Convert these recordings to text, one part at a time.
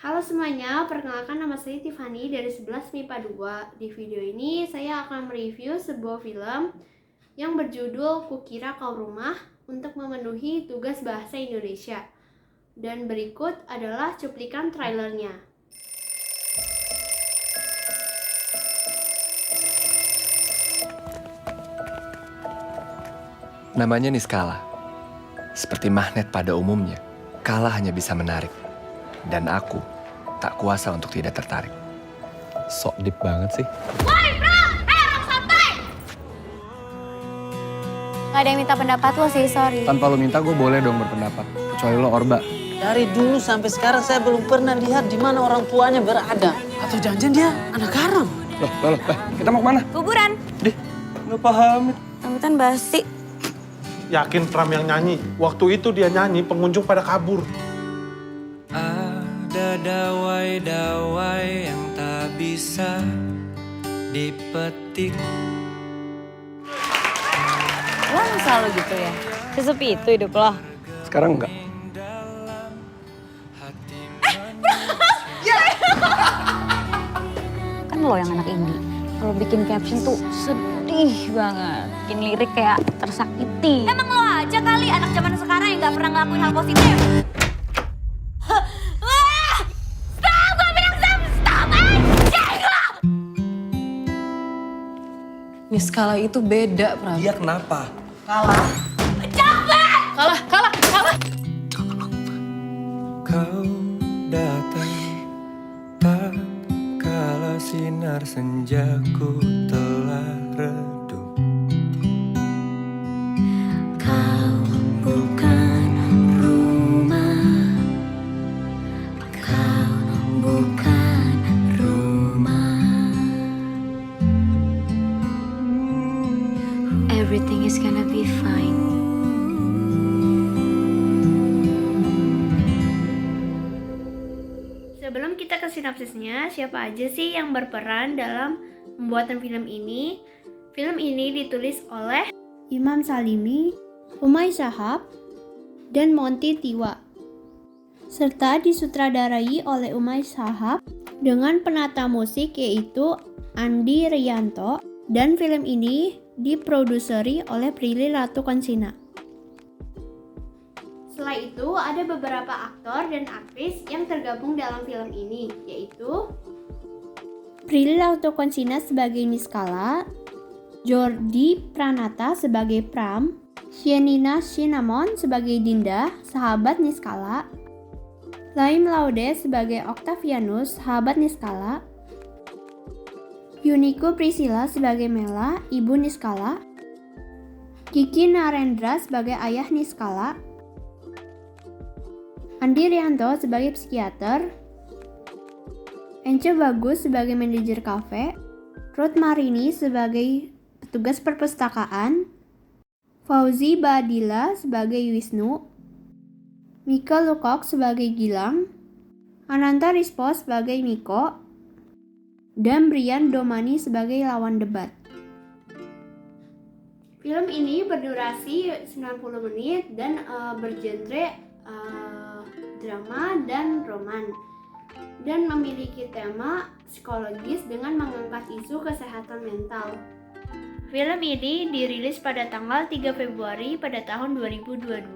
Halo semuanya, perkenalkan nama saya Tiffany dari 11 MIPA 2. Di video ini saya akan mereview sebuah film yang berjudul Kukira Kau Rumah untuk memenuhi tugas bahasa Indonesia. Dan berikut adalah cuplikan trailernya. Namanya Niskala. Seperti magnet pada umumnya, Kala hanya bisa menarik. Dan aku tak kuasa untuk tidak tertarik. Sok deep banget sih. Woi bro, orang santai. Gak ada yang minta pendapat lo sih, sorry. Tanpa lo minta gue boleh dong berpendapat. Kecuali lo Orba. Dari dulu sampai sekarang saya belum pernah lihat di mana orang tuanya berada. Atau janjian dia anak haram. Loh, kita mau kemana? Kuburan. Dih, nggak paham. Rambutan basi. Yakin Pram yang nyanyi. Waktu itu dia nyanyi, pengunjung pada kabur. Ada dawai-dawai yang tak bisa dipetik. Lo selalu gitu ya? Sesepi itu hidup lo? Sekarang enggak. Kan lo yang anak indie. Kalau bikin caption tuh sedih banget. Bikin lirik kayak tersakiti. Emang lo aja kali anak zaman sekarang yang gak pernah ngelakuin hal positif. Niskala itu beda, Pram. Dia kenapa? Kalah. Kau datang tak kala sinar senjaku telah redup. Kau bukan rumah. Kau bukan rumah. Everything is gonna be fine. Sebelum kita ke sinopsisnya, siapa aja sih yang berperan dalam pembuatan film ini? Film ini ditulis oleh Imam Salimi, Umay Shahab, dan Monty Tiwa. Serta disutradarai oleh Umay Shahab dengan penata musik yaitu Andi Rianto, dan film ini diproduseri oleh Prilly Latuconsina. Setelah itu ada beberapa aktor dan aktris yang tergabung dalam film ini, yaitu Prilly Latuconsina sebagai Niskala, Jordi Pranata sebagai Pram, Sienina Cinnamon sebagai Dinda, sahabat Niskala, Laim Laude sebagai Octavianus, sahabat Niskala, Yuniko Priscilla sebagai Mela, ibu Niskala, Kiki Narendra sebagai ayah Niskala, Andi Rianto sebagai psikiater, Ence Bagus sebagai manajer kafe, Ruth Marini sebagai petugas perpustakaan, Fauzi Badila sebagai Wisnu, Mika Lukok sebagai Gilang, Ananta Rispo sebagai Miko, dan Brian Domani sebagai lawan debat. Film ini berdurasi 90 menit dan bergenre drama dan roman, dan memiliki tema psikologis dengan mengangkat isu kesehatan mental. Film ini dirilis pada tanggal 3 Februari pada tahun 2022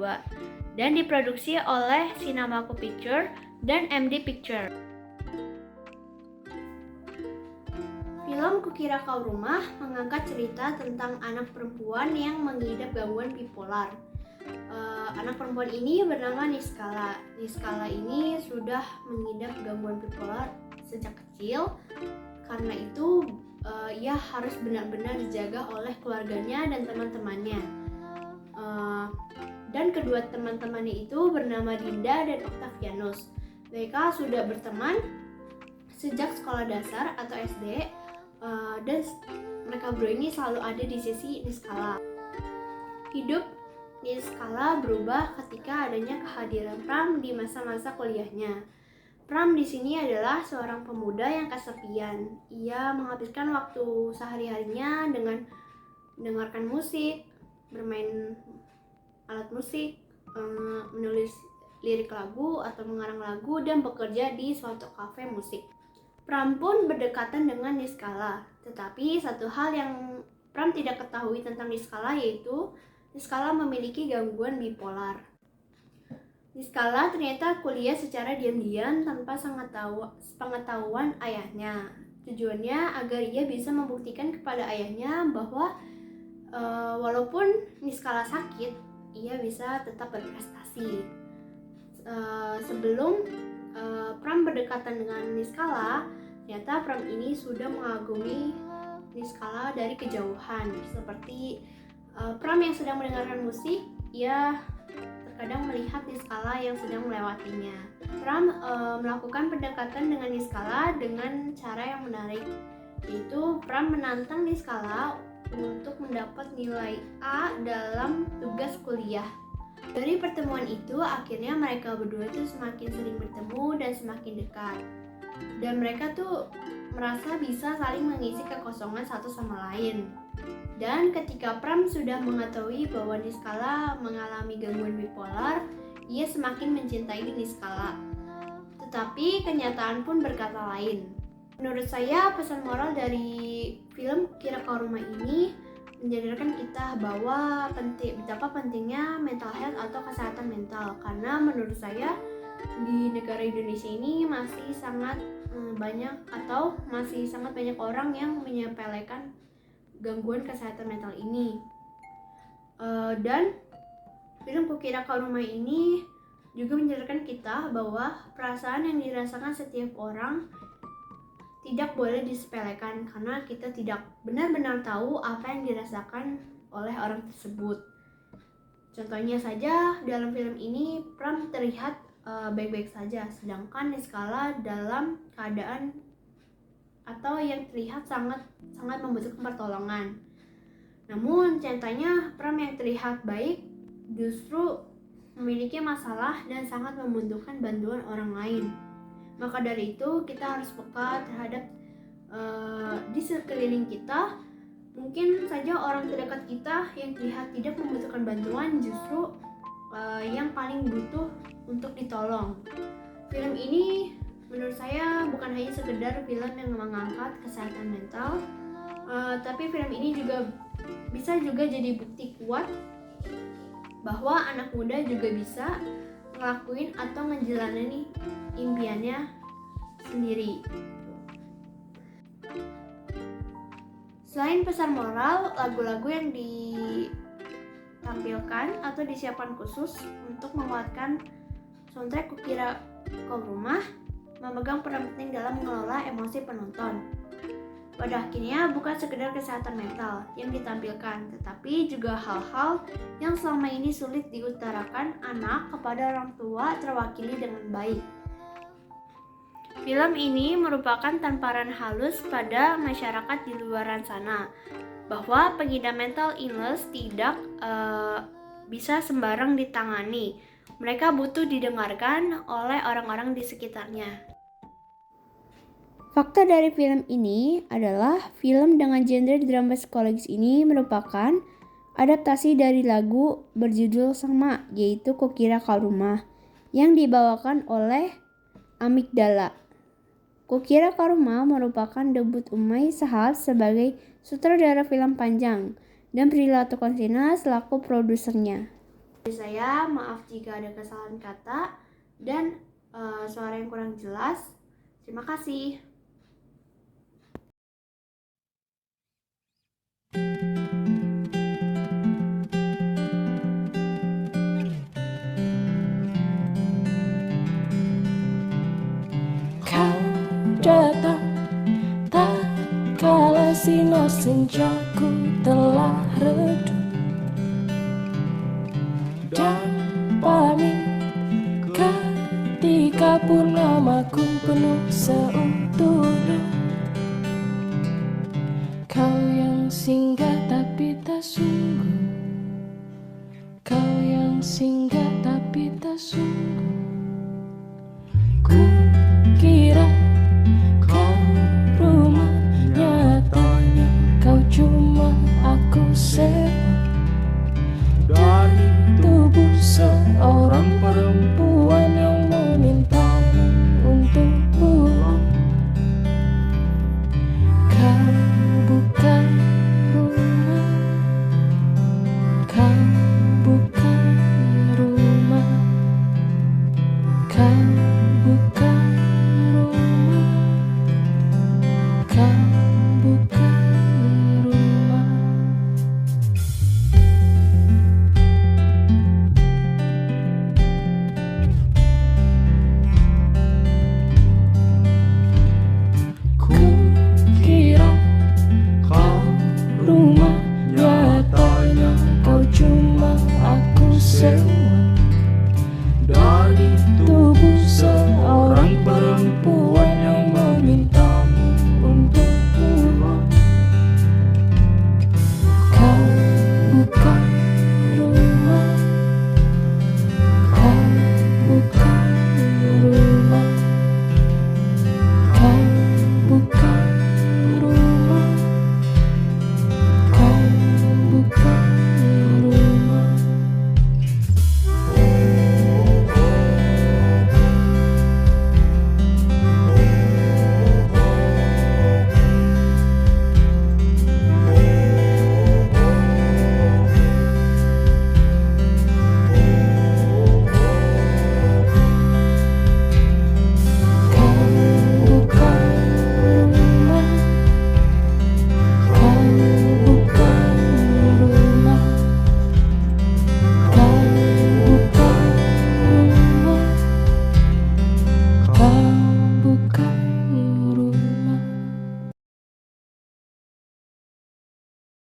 dan diproduksi oleh Cinemaco Picture dan MD Picture. Film Kukira Kau Rumah mengangkat cerita tentang anak perempuan yang mengidap gangguan bipolar. Anak perempuan ini bernama Niskala. Niskala ini sudah mengidap gangguan bipolar sejak kecil. Karena itu ia harus benar-benar dijaga oleh keluarganya dan teman-temannya. Dan kedua teman-temannya itu bernama Dinda dan Octavianus. Mereka sudah berteman sejak sekolah dasar atau SD. Dan mereka berdua ini selalu ada di sisi Niskala. Hidup Niskala berubah ketika adanya kehadiran Pram di masa-masa kuliahnya. Pram di sini adalah seorang pemuda yang kesepian. Ia menghabiskan waktu sehari-harinya dengan mendengarkan musik, bermain alat musik, menulis lirik lagu atau mengarang lagu dan bekerja di suatu kafe musik. Pram pun berdekatan dengan Niskala, tetapi satu hal yang Pram tidak ketahui tentang Niskala yaitu Niskala memiliki gangguan bipolar. Niskala ternyata kuliah secara diam-diam tanpa pengetahuan ayahnya. Tujuannya agar ia bisa membuktikan kepada ayahnya bahwa walaupun Niskala sakit, ia bisa tetap berprestasi. Sebelum Pram berdekatan dengan Niskala, ternyata Pram ini sudah mengagumi Niskala dari kejauhan. Seperti Pram yang sedang mendengarkan musik, ia terkadang melihat Niskala yang sedang melewatinya. Pram melakukan pendekatan dengan Niskala dengan cara yang menarik, yaitu Pram menantang Niskala untuk mendapat nilai A dalam tugas kuliah. Dari pertemuan itu, akhirnya mereka berdua tuh semakin sering bertemu dan semakin dekat. Dan mereka tuh merasa bisa saling mengisi kekosongan satu sama lain. Dan ketika Pram sudah mengetahui bahwa Niskala mengalami gangguan bipolar, ia semakin mencintai Niskala. Tetapi kenyataan pun berkata lain. Menurut saya, pesan moral dari film Kukira Kau Rumah ini menyadarkan kita bahwa betapa pentingnya mental health atau kesehatan mental. Karena menurut saya di negara Indonesia ini masih sangat banyak orang yang menyepelekan gangguan kesehatan mental ini. Dan film Kukira Kau Rumah ini juga menyadarkan kita bahwa perasaan yang dirasakan setiap orang tidak boleh disepelekan karena kita tidak benar-benar tahu apa yang dirasakan oleh orang tersebut. Contohnya saja dalam film ini Pram terlihat baik-baik saja, sedangkan Niskala dalam keadaan atau yang terlihat sangat membutuhkan pertolongan. Namun nyatanya Pram yang terlihat baik justru memiliki masalah dan sangat membutuhkan bantuan orang lain. Maka dari itu kita harus peka terhadap di sekeliling kita. Mungkin saja orang terdekat kita yang terlihat tidak membutuhkan bantuan justru yang paling butuh untuk ditolong. Film ini menurut saya bukan hanya sekedar film yang mengangkat kesehatan mental, tapi film ini juga bisa jadi bukti kuat bahwa anak muda juga bisa ngelakuin atau menjalani impiannya sendiri. Selain pesan moral, lagu-lagu yang ditampilkan atau disiapkan khusus untuk menguatkan soundtrack Kukira Kau Rumah memegang peran penting dalam mengelola emosi penonton. Pada akhirnya bukan sekedar kesehatan mental yang ditampilkan, tetapi juga hal-hal yang selama ini sulit diutarakan anak kepada orang tua terwakili dengan baik. Film ini merupakan tamparan halus pada masyarakat di luaran sana bahwa pengidap mental illness tidak bisa sembarang ditangani. Mereka butuh didengarkan oleh orang-orang di sekitarnya. Fakta dari film ini adalah film dengan genre drama psikologis ini merupakan adaptasi dari lagu berjudul sama, yaitu Kukira Kau Rumah, yang dibawakan oleh Amigdala. Kukira Kau Rumah merupakan debut Umay Shahab sebagai sutradara film panjang dan Prilly Latuconsina selaku produsernya. Saya maaf jika ada kesalahan kata dan suara yang kurang jelas. Terima kasih. Kau datang tak kala sinar senjaku telah redup dan pamit ketika purnamaku penuh seutuhnya. Kau yang singgah tapi tak sungguh, kau yang singgah tapi tak sungguh. Ku kira kau rumah, nyatanya kau cuma aku sewa dari tubuh seorang perempuan. kau